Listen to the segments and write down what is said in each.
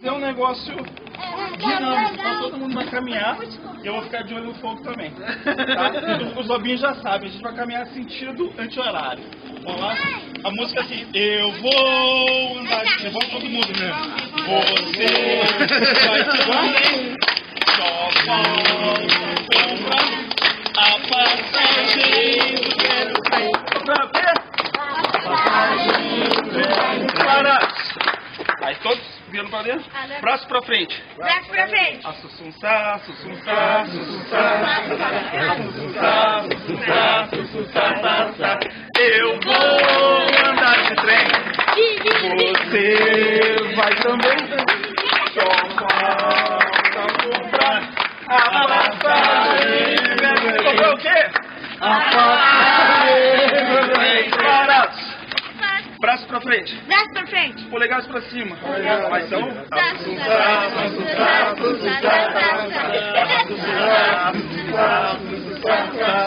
É um negócio dinâmico, então todo mundo vai caminhar e eu vou ficar de olho no fogo também. Tá? Os lobinhos já sabem, a gente vai caminhar sentido anti-horário. Vamos lá? A música é assim, eu vou andar de trem, vamos todo mundo mesmo. Você vai igual, só falta comprar a passagem do velho trem. Pra quê? A passagem do velho trem. Para! Aí todos vindo pra dentro, braço pra frente. Braço pra frente. Assussunçá, assussunçá, assussunçá, assussunçá, assussunçá, assussunçá, eu vou andar de trem. Você vai também. Só falta comprar a passagem. Comprar o quê? A passagem. Parados. Braço pra frente. Braço pra frente. Polegares pra cima. Mas então.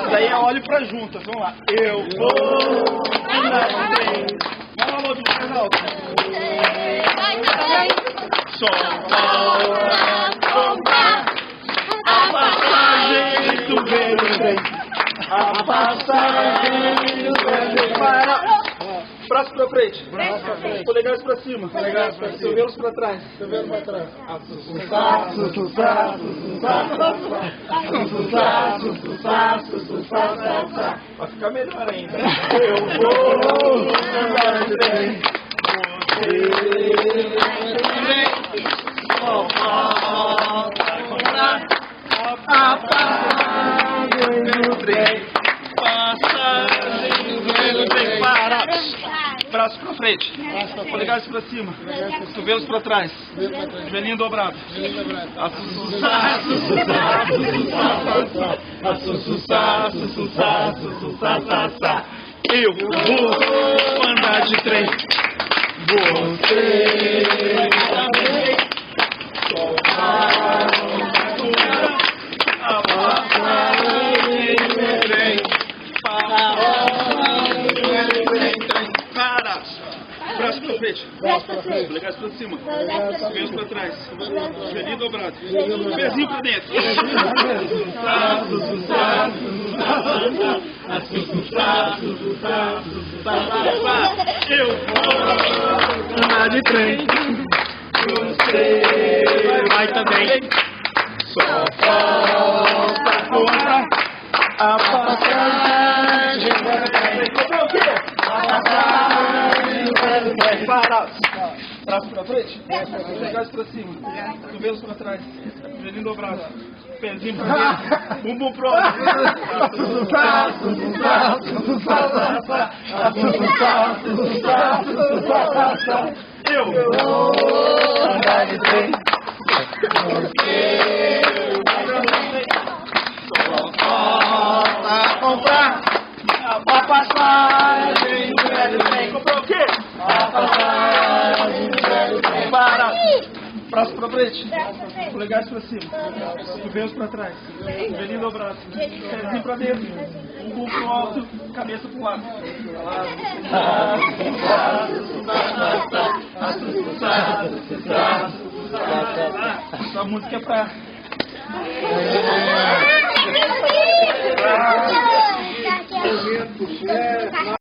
Daí é olho pra juntas. Vamos lá. Eu vou andar de trem. Vamos lá, Lobinho, mais alto. Só falta comprar a passagem do velho trem. A passagem do velho trem. Para. Braço pra frente. Polegares pra cima. Cotovelos pra trás. Assussunçá, assussunçá, assussunçá, assussunçá, assussunçá. Vai ficar melhor ainda. Eu vou andar de trem. Você vai só falta comprar a passagem do trem. Passagem do velho trem. Parados. Braços pra frente, polegares pra cima, cotovelos pra trás, joelhinho dobrado. Assussunçá, assussunçá, assussunçá, assussunçá, assussunçá. Eu vou andar de trem. Você também. Só a passagem do trem. Braço pra frente, polegares pra cima, cotovelos pra trás, joelhinho dobrado, pezinho pra dentro. Eu vou andar de trem, você vai também. Só falta comprar a passagem. Comprar o quê? A passagem. Parados. Braço pra frente, polegares pra cima, cotovelos pra trás, joelhinho dobrado, pezinho pra dentro, bumbum pro alto. Eu vou andar de trem. Só falta comprar a passagem do velho trem. Comprou o quê? A passagem do velho trem. Para! Braço pra frente, polegares pra cima, cotovelos pra trás, joelhinho dobrado, pezinho pra dentro, bumbum pro alto, cabeça pro lado. Essa música é pra